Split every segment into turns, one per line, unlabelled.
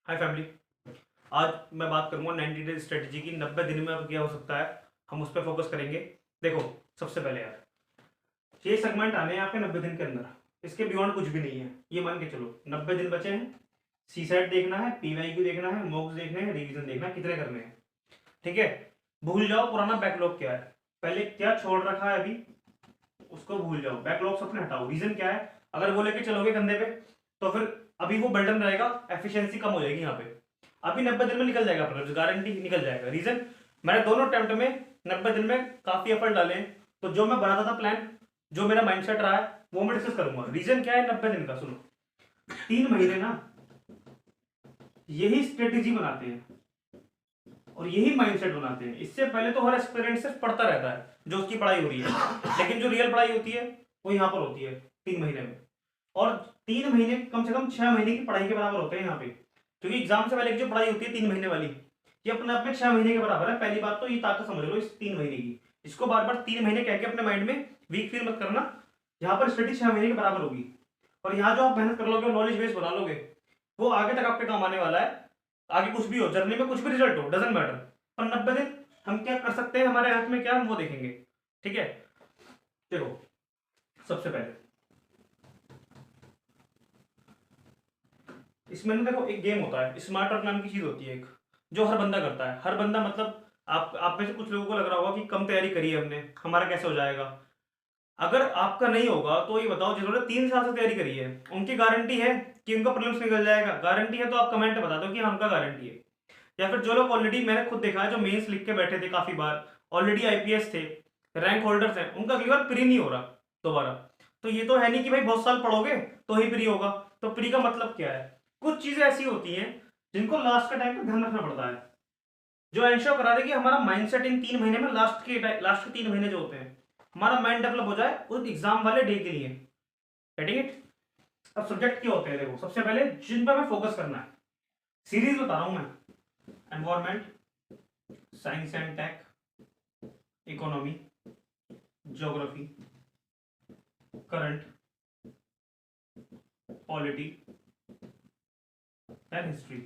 हाय family. आज मैं बात करूंगा 90 डेज स्ट्रेटजी की। 90 दिन में अब क्या हो सकता है, हम उस पर फोकस करेंगे। देखो, सबसे पहले यार, ये सेगमेंट आने हैं आपके 90 दिन के अंदर। इसके बियॉन्ड कुछ भी नहीं है, ये मान के चलो 90 दिन बचे हैं। सी सेट देखना है, पीवाईक्यू देखना है, मॉक्स देखने हैं, रिवीजन देखना है, कितने करने हैं। ठीक है, भूल जाओ पुराना बैकलॉग क्या है, पहले क्या छोड़ रखा है अभी उसको भूल जाओ। बैकलॉग अपने हटाओ। रीजन क्या है, अगर वो लेके चलोगे कंधे पे तो फिर अभी वो बर्डन रहेगा, एफिशिएंसी कम हो जाएगी यहाँ पे। अभी 90 दिन में निकल जाएगा, अपना गारंटी निकल जाएगा। रीजन, मैंने दोनों अटेम्प्ट में 90 दिन में काफी एफर्ट डाले हैं। तो जो मैं बनाता था प्लान, जो मेरा माइंडसेट रहा है, वो मैं डिस्कस करूंगा। रीजन क्या है 90 दिन का, सुनो। 3 महीने ना यही स्ट्रेटेजी बनाते हैं और यही माइंडसेट बनाते हैं। इससे पहले तो हर एस्पिरेंट सिर्फ पढ़ता रहता है जो उसकी पढ़ाई हो रही है, लेकिन जो रियल पढ़ाई होती है वो यहाँ पर होती है 3 महीने में। और 3 महीने कम से कम 6 महीने की पढ़ाई के बराबर होते हैं यहाँ पे, क्योंकि एग्जाम से पहले की जो पढ़ाई होती है 3 महीने वाली, ये अपने आप में 6 महीने के बराबर है। पहली बात तो ये ताकत समझ लो इस 3 महीने की। इसको बार बार 3 महीने कह के अपने माइंड में वीक फील मत करना। यहाँ पर स्टडी 6 महीने के बराबर होगी। और यहाँ जो आप मेहनत कर लोगे, नॉलेज बेस बना लोगे, वो आगे तक आपके काम आने वाला है। आगे कुछ भी हो, जर्नी में कुछ भी रिजल्ट हो, डजेंट मैटर। पर 90 दिन हम क्या कर सकते हैं, हमारे हाथ में क्या, हम वो देखेंगे। ठीक है, देखो, सबसे पहले इसमें ना देखो, एक गेम होता है, स्मार्ट वर्क नाम की चीज होती है एक, जो हर बंदा करता है। हर बंदा मतलब आप में से कुछ लोगों को लग रहा होगा कि कम तैयारी करी है हमने, हमारा कैसे हो जाएगा। अगर आपका नहीं होगा तो ये बताओ, जिन्होंने 3 साल से तैयारी करी है उनकी गारंटी है कि उनका प्रीलिम्स निकल जाएगा? गारंटी है तो आप कमेंट में बता दो कि हाँ उनका गारंटी है। या फिर जो लोग ऑलरेडी, मैंने खुद देखा है, जो मेंस लिख के बैठे थे काफी बार, ऑलरेडी आईपीएस थे, रैंक होल्डर्स हैं, उनका अगली बार प्री नहीं हो रहा दोबारा। तो ये तो है नहीं कि भाई बहुत साल पढ़ोगे तो ही प्री होगा। तो प्री का मतलब क्या है? कुछ चीजें ऐसी होती हैं जिनको लास्ट के टाइम पे ध्यान रखना पड़ता है, जो एंश्योर करा दे कि हमारा माइंडसेट इन 3 महीने में, लास्ट के 3 महीने जो होते हैं, हमारा माइंड डेवलप हो जाए उस एग्जाम वाले डे के लिए। Getting it? अब सब्जेक्ट क्या होते हैं, देखो सबसे पहले जिन पर हमें फोकस करना है, सीरीज बता रहा हूं मैं। Environment, science and tech, economy, geography, current, polity and history.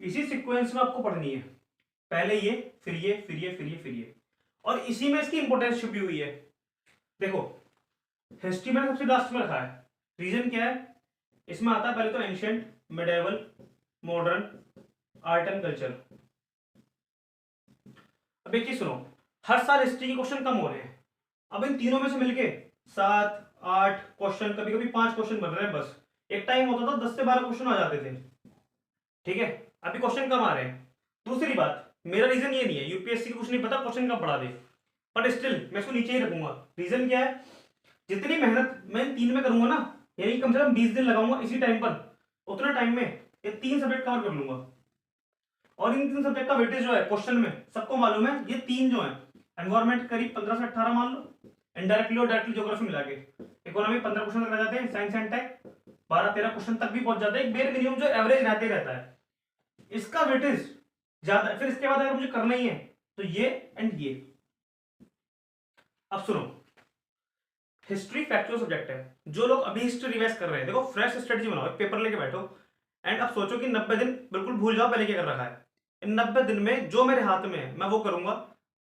इसी सीक्वेंस में आपको पढ़नी है। पहले ये, फिर ये, फिर ये, फिर ये, फिर ये, और इसी में इसकी इंपोर्टेंस छुपी हुई है। देखो, हिस्ट्री में सबसे लास्ट में रखा है। रीजन क्या है? इसमें आता है पहले तो ancient, medieval, modern, art and culture. अब एक चीज सुनो, हर साल हिस्ट्री के क्वेश्चन कम हो रहे हैं। अब इन तीनों में से मिलके 7 8 क्वेश्चन, कभी कभी 5 क्वेश्चन बन रहे हैं बस। एक टाइम होता था 10 से 12 क्वेश्चन आ जाते थे। ठीक है, अभी क्वेश्चन कम आ रहे हैं। दूसरी बात, मेरा रीजन ये नहीं है यूपीएससी को कुछ नहीं पता क्वेश्चन कम पढ़ा दे, बट स्टिल मैं इसको नीचे ही रखूंगा। रीजन क्या है? जितनी मेहनत मैं इन 3 में करूंगा ना, यानी कम से कम 20 दिन लगाऊंगा इसी टाइम पर, उतना टाइम में ये 3 सब्जेक्ट कवर कर लूंगा। और इन 3 सब्जेक्ट का वेटेज जो है क्वेश्चन में, सबको मालूम है, ये 3 जो है, एनवायरमेंट करीब 15 से 18 मान लो, इनडायरेक्टली और डायरेक्टली ज्योग्राफी मिला के। इकोनॉमी 15 क्वेश्चन तक रह जाते हैं, साइंस एंड टेक 12 13 क्वेश्चन तक भी पहुंच जाते हैं, बेर मिनिमम जो एवरेज रहते रहता है। इसका वेटेज ज्यादा है। फिर इसके बाद अगर मुझे करना ही है तो ये एंड ये। अब सुनो, हिस्ट्री फैक्चुअल सब्जेक्ट है। जो लोग अभी हिस्ट्री रिवाइज कर रहे हैं, देखो फ्रेश स्ट्रेटजी बनाओ, एक पेपर लेके बैठो एंड अब सोचो कि 90 दिन बिल्कुल भूल जाओ पहले क्या कर रखा है। इन 90 दिन में जो मेरे हाथ में है मैं वो करूंगा।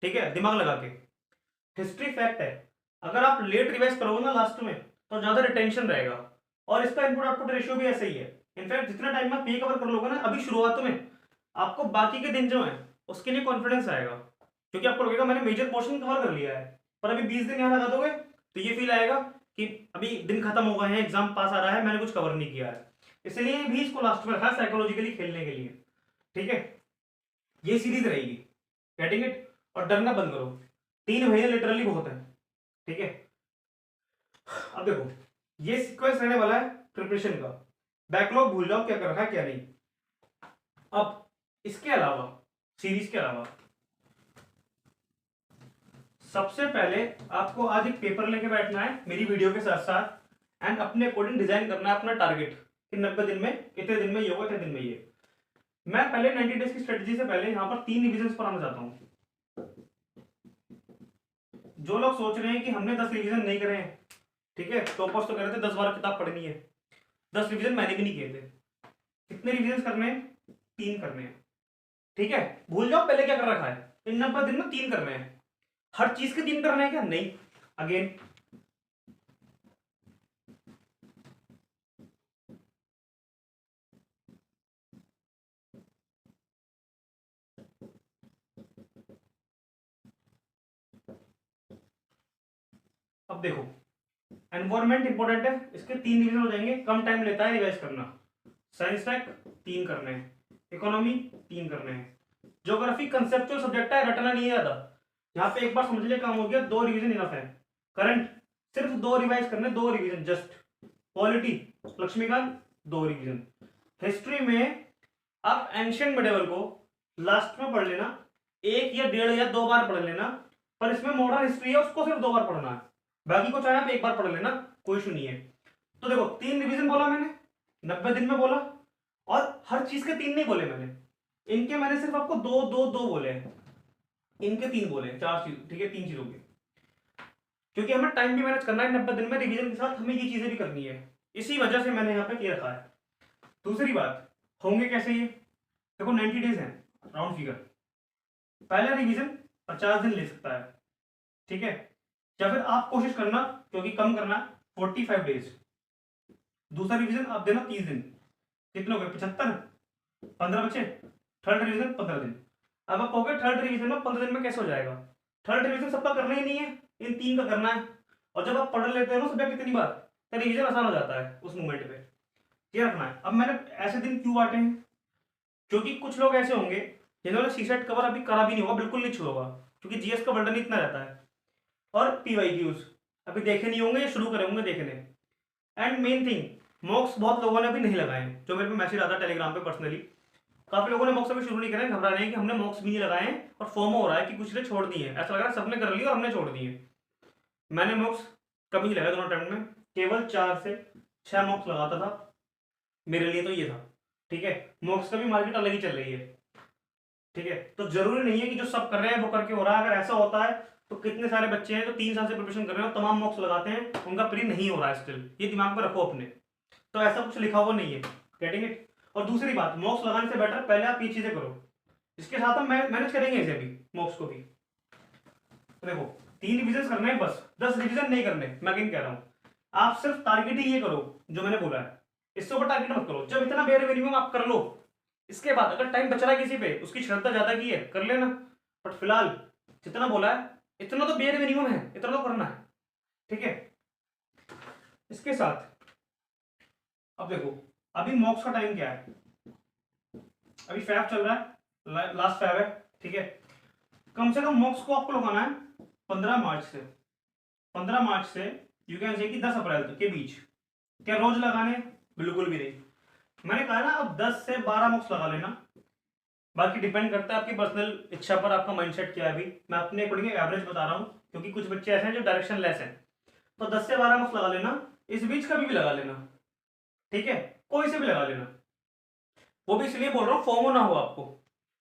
ठीक है, दिमाग लगा के। हिस्ट्री फैक्ट है, अगर आप लेट रिवाइज करोगे ना लास्ट में तो ज्यादा रिटेंशन रहेगा। और इसका इनपुट आउटपुट रेशियो भी ऐसा ही है। इनफैक्ट जितना टाइम आप पे कवर कर लोगे ना अभी शुरुआत में, आपको बाकी के दिन जो है उसके लिए कॉन्फिडेंस आएगा, क्योंकि आपको लगेगा मैंने मेजर पोर्शन कवर कर लिया है। पर अभी 20 दिन यहाँ लगा दोगे तो ये फील आएगा कि अभी दिन खत्म हो गए हैं, एग्जाम पास आ रहा है, मैंने कुछ कवर नहीं किया है। इसलिए भी इसको लास्ट में रखा साइकोलॉजिकली खेलने के लिए। ठीक है, ये सीरीज रहेगी। Getting it? और डरना बंद करो, 3 महीने लिटरली बहुत है। ठीक है, अब देखो, ये सीक्वेंस रहने वाला है प्रिपरेशन का। बैकलॉग भूल जाओ क्या कर रखा है क्या नहीं। अब इसके अलावा, सीरीज के अलावा, सबसे पहले आपको आज एक पेपर लेके बैठना है मेरी वीडियो के साथ साथ, एंड अपने अकॉर्डिंग डिजाइन करना है अपना टारगेट कि 90 दिन में, इतने दिन में ये होगा, इतने दिन में ये। मैं पहले 90 डेज की स्ट्रेटजी से पहले यहाँ पर 3 रिविजन पर आना चाहता हूँ। जो लोग सोच रहे हैं कि हमने 10 रिविजन नहीं करे हैं, ठीक है, टॉपर्स तो कह रहे थे 10 12 किताब पढ़नी है, 10 रिविजन मैंने भी नहीं किए थे। कितने रिविजन करने हैं? 3 करने हैं। ठीक है, भूल जाओ पहले क्या कर रखा है, इन 90 दिन में 3 करने हैं। हर चीज के 3 करने हैं क्या? नहीं। अगेन अब देखो, एनवायरमेंट इंपॉर्टेंट है, इसके 3 रिवीजन हो जाएंगे, कम टाइम लेता है रिवाइज करना। साइंस टेक 3 करने हैं, इकोनॉमी 3 करने हैं, ज्योग्राफी कंसेप्चुअल सब्जेक्ट है, रटना नहीं है ज्यादा, यहाँ पे एक बार समझ लिया काम हो गया, 2 रिवीजन इनफ है। करंट सिर्फ 2 रिवाइज करने, 2 revision just. Polity Laxmikanth 2 revision. History में आप एंशियंट मिडिवल को लास्ट में पढ़ लेना, 1 या 1.5 या 2 बार पढ़ लेना, पर इसमें मॉडर्न हिस्ट्री है उसको सिर्फ 2 बार पढ़ना है, बाकी को चाहे आप 1 बार पढ़ लेना, कोई इशू नहीं है। तो देखो 3 रिवीजन बोला मैंने, 90 दिन में बोला, और हर चीज के 3 नहीं बोले मैंने, इनके मैंने सिर्फ आपको 2 2 2 बोले हैं, इनके 3 बोले, 4 चीज, ठीक है, 3 चीजों के, क्योंकि हमें टाइम भी मैनेज करना है 90 दिन में, रिवीजन के साथ हमें ये चीजें भी करनी है, इसी वजह से मैंने यहाँ पे ये रखा है। दूसरी बात, होंगे कैसे ये? देखो 90 डेज है राउंड फिगर, पहला रिवीजन 50 दिन ले सकता है, ठीक है, या फिर आप कोशिश करना, क्योंकि कम करना, 45 डेज। दूसरा रिवीजन आप देना 30 दिन, कितने हो गए? 75, 15 बचे, थर्ड रिवीजन 15 दिन। अब आप कहोगे थर्ड रिवीजन में 15 दिन में कैसे हो जाएगा? थर्ड रिवीजन सबका करना ही नहीं है, इन 3 का करना है, और जब आप पढ़ लेते हो ना सब्जेक्ट कितनी बार, तो रिवीजन आसान हो जाता है उस मोमेंट पे, ये रखना है। अब मैंने ऐसे दिन क्यों बांटे हैं? क्योंकि कुछ लोग ऐसे होंगे जिन्होंने सी सेट कवर अभी करा भी नहीं होगा, बिल्कुल नहीं छुआ होगा, क्योंकि जीएस का बर्डन इतना रहता है, और पीवाईक्यूज अभी देखे नहीं होंगे या शुरू करे होंगे देखने। एंड मेन थिंग, मॉक्स बहुत लोगों ने अभी नहीं लगाए हैं, जो मेरे पे मैसेज आता है टेलीग्राम पे पर्सनली, काफी लोगों ने मॉक्स अभी शुरू नहीं करे, घबरा रहे हैं कि हमने मॉक्स भी नहीं लगाए हैं, और फोमो हो रहा है कि कुछ ने छोड़ दिए हैं, ऐसा लग रहा है सबने कर लिया और हमने छोड़ दिए। मैंने मॉक्स कभी नहीं लगाया दोनों टाइम में, केवल 4 से 6 मॉक्स लगाता था, मेरे लिए तो ये था, ठीक है। मॉक्स का भी मार्केट अलग ही चल रही है, ठीक है, तो जरूरी नहीं है कि जो सब कर रहे हैं वो करके हो रहा है। अगर ऐसा होता है तो कितने सारे बच्चे हैं जो 3 साल से प्रिपरेशन कर रहे हैं और तमाम मॉक्स लगाते हैं, उनका प्री नहीं हो रहा है स्टिल, ये दिमाग में रखो अपने। तो ऐसा कुछ लिखा हुआ नहीं है, गेटिंग इट। और दूसरी बात, मॉक्स लगाने से बेटर पहले आप ये चीजें करो, इसके साथ हम मैनेज करेंगे इसे भी, मॉक्स को भी। तो देखो 3 रिविजन करने हैं बस, 10 रिविजन नहीं करने, मैं अगेन कह रहा हूँ, आप सिर्फ टारगेटिंग ये करो जो मैंने बोला है, इससे ऊपर टारगेट मत करो। जब इतना बेयर मिनिमम आप कर लो, इसके बाद अगर टाइम बच रहा है किसी पे, उसकी श्रद्धा ज्यादा की है कर लेना, बट फिलहाल जितना बोला है इतना तो बेयर मिनिमम है, इतना तो करना है, ठीक है। इसके साथ अब देखो, अभी मॉक्स का टाइम क्या है? अभी फैब चल रहा है, लास्ट फैब है, ठीक है। कम से कम मॉक्स को आपको लगाना है 15 मार्च से, 15 मार्च से यू कैन से कि 10 अप्रैल तक के बीच। क्या रोज लगाने? बिल्कुल भी नहीं। मैंने कहा ना, अब 10 से 12 मॉक्स लगा लेना, बाकी डिपेंड करता है आपकी पर्सनल इच्छा पर, आपका माइंडसेट क्या है। अभी मैं अपने अकॉर्डिंग एवरेज बता रहा हूँ, क्योंकि कुछ बच्चे ऐसे हैं जो डायरेक्शन लेस हैं, तो 10 से 12 मॉक्स लगा लेना, इस बीच कभी भी लगा लेना, ठीक है, कोई से भी लगा लेना। वो भी इसलिए बोल रहा हूँ फोमो ना हो आपको,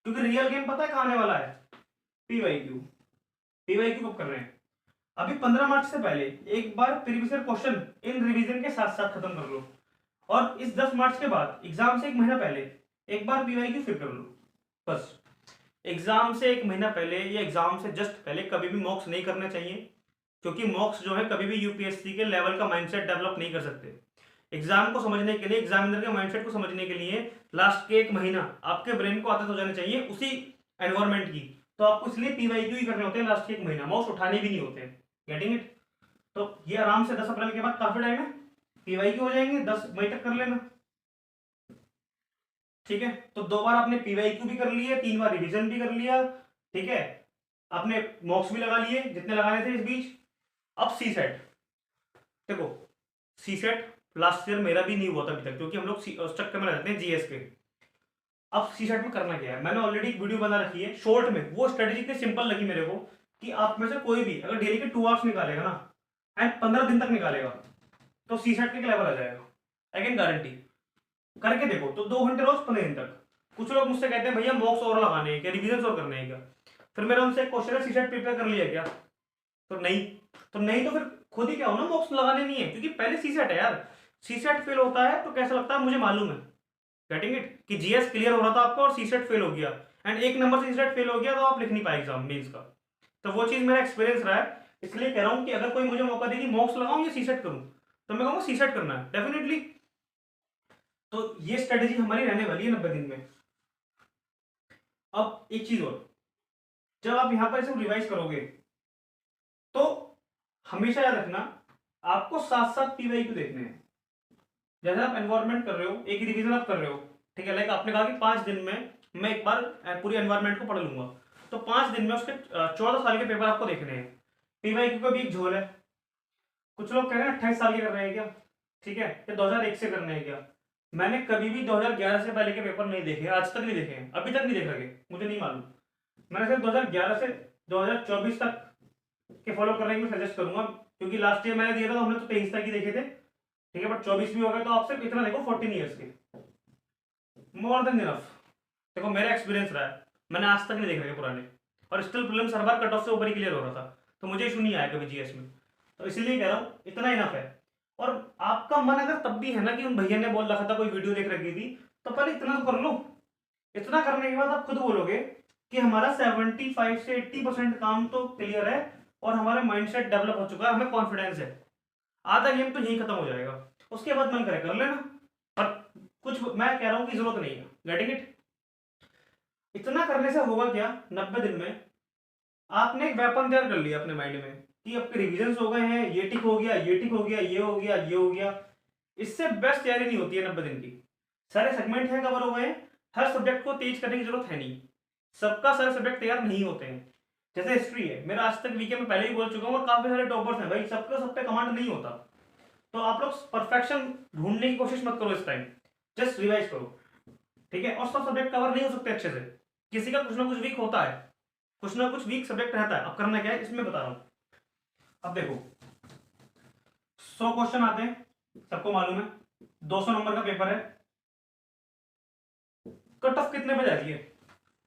क्योंकि रियल गेम पता है कहाँ आने वाला है, पीवाईक्यू। पीवाईक्यू कब कर रहे हैं? अभी 15 मार्च से पहले एक बार previous year question in revision के साथ साथ खत्म कर लो, और इस 10 मार्च के बाद एग्जाम से 1 महीना पहले एक बार पीवाईक्यू फिर कर लो, बस। एग्जाम से 1 महीना पहले या एग्जाम से जस्ट पहले कभी भी मॉक्स नहीं करने चाहिए, क्योंकि मॉक्स जो है कभी भी यूपीएससी के लेवल का माइंडसेट डेवलप नहीं कर सकते। एग्जाम को समझने के लिए, एग्जामिनर के माइंडसेट को समझने के लिए लास्ट के 1 महीना आपके ब्रेन को आदत हो जानी चाहिए उसी एनवायरमेंट की, तो आपको इसलिए पीवाईक्यू ही करने होते हैं लास्ट के 1 महीना, मॉक्स उठाने भी नहीं होते हैं, गेटिंग इट। तो ये आराम से 10 अप्रैल के बाद काफी टाइम है, पीवाईक्यू हो जाएंगे, 10 मई तक कर लेना, ठीक है। तो 2 बार आपने पीवाईक्यू भी कर लिए, 3 बार रिवीजन भी कर लिया, ठीक है, आपने मॉक्स भी लगा लिए जितने लगाने थे इस बीच। अब सी सेट, देखो सी सेट लास्ट ईयर मेरा भी नहीं हुआ था अभी तक, क्योंकि हम लोग स्ट्रक्चर में रहते हैं जीएस के। अब सी सेट में करना क्या है, मैंने ऑलरेडी एक वीडियो बना रखी है शॉर्ट में, वो स्ट्रेटेजी इतनी सिंपल लगी मेरे को कि आप में से कोई भी अगर डेली के 2 आवर्स निकालेगा ना, एंड 15 दिन तक निकालेगा, तो सी सेट के लेवल आ जाएगा, अगेन गारंटी। करके देखो, तो 2 घंटे रोज 15 दिन तक। कुछ लोग मुझसे कहते हैं भैया मॉक्स और लगाने हैं क्या, रिविजन और करने हैं क्या? फिर मेरा उनसे एक क्वेश्चन है, सी सेट प्रिपेयर कर लिया क्या? तो नहीं, तो नहीं तो फिर खुद ही क्या हो ना, मॉक्स लगाने नहीं है, क्योंकि पहले सी सेट है यार। सी सेट फेल होता है तो कैसा लगता है मुझे मालूम है, गेटिंग इट, कि जीएस क्लियर हो रहा था आपका और सीसेट फेल हो गया, एंड एक नंबर से सीसेट फेल हो गया तो आप लिख नहीं पाए एग्जाम मेंस का। तो वो चीज मेरा एक्सपीरियंस रहा है, इसलिए कह रहा हूँ कि अगर कोई मुझे मौका देगी मॉक्स लगाऊं या सीसेट करूं, तो मैं कहूँगा सीसेट करना है डेफिनेटली। तो ये स्ट्रेटेजी हमारी रहने वाली है 90 दिन में। अब एक चीज और, जब आप यहां पर इसे रिवाइज करोगे तो हमेशा याद रखना आपको साथ साथ पीवाईक्यू देखने हैं। जैसे आप एनवायरमेंट कर रहे हो, एक रिवीजन आप कर रहे हो, ठीक है, लाइक आपने कहा कि 5 दिन में मैं एक बार पूरी एनवायरमेंट को पढ़ लूंगा, तो 5 दिन में उसके 14 साल के पेपर आपको देखने हैं। पीवाईक्यू का भी एक झोल है, कुछ लोग कह रहे हैं 28 साल के कर रहे हैं क्या, ठीक है, या 2001 से करने हैं क्या। मैंने कभी भी 2011 से पहले के पेपर नहीं देखे, आज तक नहीं देखे हैं, अभी तक नहीं देख रखे, मुझे नहीं मालूम। मैंने सिर्फ 2011 से 2024 तक के फॉलो करने की सजेस्ट करूंगा, क्योंकि लास्ट ईयर मैंने दिया था तो हमने तो 23 तक ही देखे थे, ठीक है, बट 24 भी हो गए, तो आप सिर्फ इतना देखो 14 ईयर्स के, मोर देन इनफ। देखो मेरा एक्सपीरियंस रहा है, मैंने आज तक नहीं देख रखे पुराने, और स्टिल प्रीलिम्स हर बार कट ऑफ से ऊपर ही क्लियर हो रहा था, तो मुझे इशू नहीं आया कभी जीएस में। तो इसलिए कह रहा हूँ इतना इनफ है। और आपका मन अगर तब भी है ना कि उन भैया ने बोल रखा था, कोई वीडियो देख रखी थी, तो पहले इतना तो कर लो। इतना करने के बाद आप खुद बोलोगे कि हमारा 75 से 80% काम तो क्लियर है और हमारा माइंडसेट डेवलप हो चुका है, हमें कॉन्फिडेंस है, आधा गेम तो यही खत्म हो जाएगा। उसके बाद मन करे कर लेना, पर कुछ मैं कह रहा हूं कि जरूरत नहीं है। Getting it? इतना करने से होगा क्या, 90 दिन में आपने एक वेपन तैयार कर लिया अपने माइंड में कि आपके रिविजन हो गए हैं, ये टिक हो गया, ये टिक हो गया, ये हो गया, ये हो गया। इससे बेस्ट तैयारी नहीं होती है 90 दिन की। सारे सेगमेंट हैं, कवर हो गए, हर सब्जेक्ट को तेज करने की जरूरत है नहीं, सबका सारे सब्जेक्ट तैयार नहीं होते हैं। जैसे हिस्ट्री है, मेरा आज तक वीके में पहले ही बोल चुका हूँ, और काफी सारे टॉपर्स हैं भाई, सबका सब पे कमांड नहीं होता। तो आप लोग परफेक्शन ढूंढने की कोशिश मत करो इस टाइम, जस्ट रिवाइज करो, ठीक है। और सब सब्जेक्ट कवर नहीं हो सकते अच्छे से, किसी का कुछ ना कुछ वीक होता है, कुछ ना कुछ वीक सब्जेक्ट रहता है। अब करना क्या है इसमें बता रहा हूं। अब देखो 100 क्वेश्चन आते हैं, सबको मालूम है, 200 नंबर का पेपर है। कट ऑफ कितने पे जा रही है?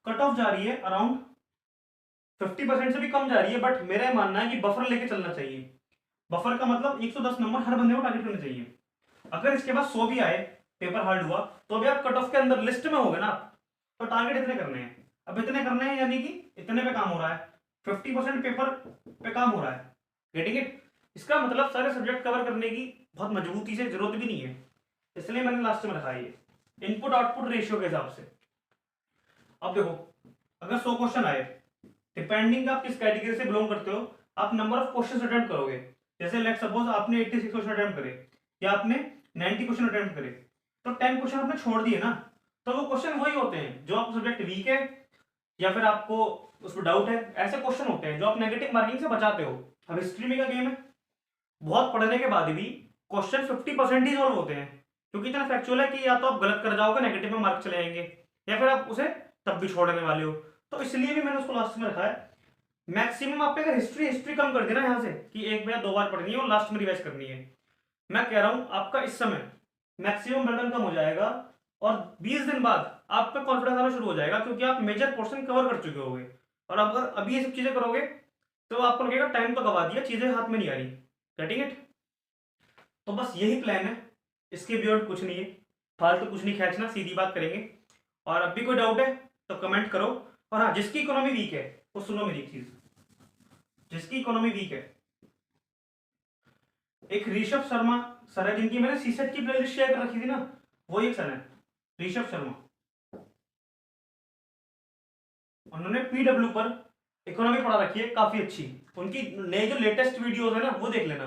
कट ऑफ जा रही है अराउंड 50% से भी कम जा रही है, बट मेरा मानना है कि बफर लेके चलना चाहिए। बफर का मतलब 110 नंबर हर बंदे को टारगेट करना चाहिए। अगर इसके बाद 100 भी आए, पेपर हार्ड हुआ, तो भी आप कट ऑफ के अंदर लिस्ट में होगे ना आप, तो टारगेट इतने करने हैं। अब इतने करने हैं यानी कि इतने पे काम हो रहा है, 50% पेपर पे काम हो रहा है। Getting it? इसका मतलब सारे सब्जेक्ट कवर करने की बहुत मजबूती से जरूरत भी नहीं है, इसलिए मैंने लास्ट में रखा है ये इनपुट आउटपुट रेशियो के हिसाब से। अब देखो अगर 100 क्वेश्चन आए, डिपेंडिंग आप किस कैटेगरी से बिलोंग करते हो, आप नंबर ऑफ क्वेश्चन अटेम्प्ट करोगे। जैसे लेट सपोज आपने 86 क्वेश्चन अटेम्प्ट करे या आपने 90 क्वेश्चन अटेम्प्ट करे, तो 10 क्वेश्चन आपने छोड़ दिए ना, तो वो क्वेश्चन वही होते हैं जो आपका सब्जेक्ट वीक है या फिर आपको उसमें डाउट है, ऐसे क्वेश्चन होते हैं जो आप नेगेटिव मार्किंग से बचाते हो। अब हिस्ट्री में क्या गेम है, बहुत पढ़ने के बाद भी क्वेश्चन 50% ही सॉल्व होते हैं, क्योंकि इतना फैक्चुअल है कि या तो आप गलत कर जाओगे, नेगेटिव में मार्क चले जाएंगे, या फिर आप उसे तब भी छोड़ने वाले हो। तो इसलिए भी मैंने उसको लास्ट में रखा है। मैक्सिमम आपने अगर हिस्ट्री हिस्ट्री कम कर दी ना यहाँ से कि एक या 2 बार पढ़नी है और लास्ट में रिवाइज करनी है, मैं कह रहा हूं आपका इस समय मैक्सिमम बर्डन कम हो जाएगा, और 20 दिन बाद आप पे कॉन्फिडेंस आना शुरू हो जाएगा, क्योंकि आप मेजर पोर्शन कवर कर चुके होंगे। और अगर अभी ये सब चीजें करोगे तो आपको लगेगा टाइम तो गवा दिया, चीजें हाथ में नहीं आ रही। Getting it? तो बस यही प्लान है, इसके बियॉन्ड कुछ नहीं है, फालतू कुछ नहीं खींचना, सीधी बात करेंगे। और अब भी कोई डाउट है तो कमेंट करो। और हाँ, जिसकी इकोनॉमी वीक है वो सुनो मेरी चीज, जिसकी इकोनॉमी वीक है, एक ऋषभ शर्मा सर है जिनकी मैंने सीसेट की प्लेलिस्ट शेयर कर रखी थी ना, वो एक सर है ऋषभ शर्मा, उन्होंने पीडब्ल्यू पर इकोनॉमी पढ़ा रखी है काफी अच्छी। उनकी नए जो लेटेस्ट वीडियोस है ना वो देख लेना,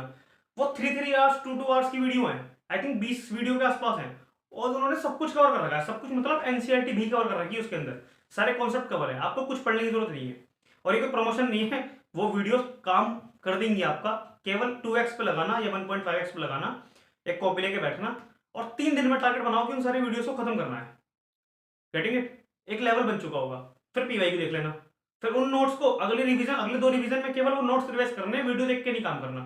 वो 3 आवर्स 2 आवर्स की वीडियो है, आई थिंक 20 वीडियो के आसपास है, और उन्होंने सब कुछ कवर कर रखा है, सब कुछ मतलब एनसीईआरटी भी कवर कर रखी है, उसके अंदर सारे कॉन्सेप्ट कवर है, आपको कुछ पढ़ने की जरूरत नहीं है। और ये कोई प्रमोशन नहीं है, वो वीडियो काम कर देंगी आपका, केवल 2x पे लगाना या 1.5x पे लगाना, एक कॉपी लेके बैठना, और 3 दिन में टारगेट बनाओ कि उन सारी वीडियोस को खत्म करना है। Getting it? एक लेवल बन चुका होगा, फिर पीवाईक्यू देख लेना, फिर उन नोट्स को अगले रिवीजन, अगले 2 रिवीजन में केवल वो नोट्स रिवाइज करने, वीडियो देख के नहीं काम करना।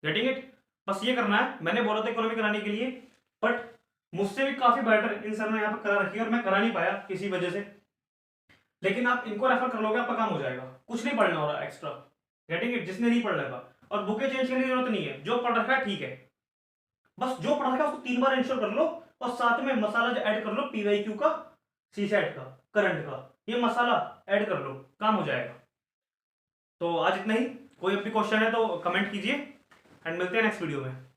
Getting it? बस ये करना है। मैंने बोला था इकोनॉमी कराने के लिए, बट मुझसे भी काफी बेटर इन सर ने यहाँ पर करा रखी है, और मैं करा नहीं पाया किसी वजह से, लेकिन आप इनको रेफर कर लोगे आपका काम हो जाएगा, कुछ नहीं पढ़ना हो रहा एक्स्ट्रा। Getting it? जिसने नहीं पढ़ रखा, और बुकें चेंज करने की जरूरत नहीं है, जो पढ़ रखा है ठीक है, बस जो पढ़ रखा है उसको 3 बार इंश्योर कर लो और साथ में मसाला जो ऐड कर लो PYQ का, CSAT का, करंट का, ये मसाला ऐड कर लो, काम हो जाएगा। तो आज इतना ही। कोई भी क्वेश्चन है तो कमेंट कीजिए एंड मिलते हैं नेक्स्ट वीडियो में।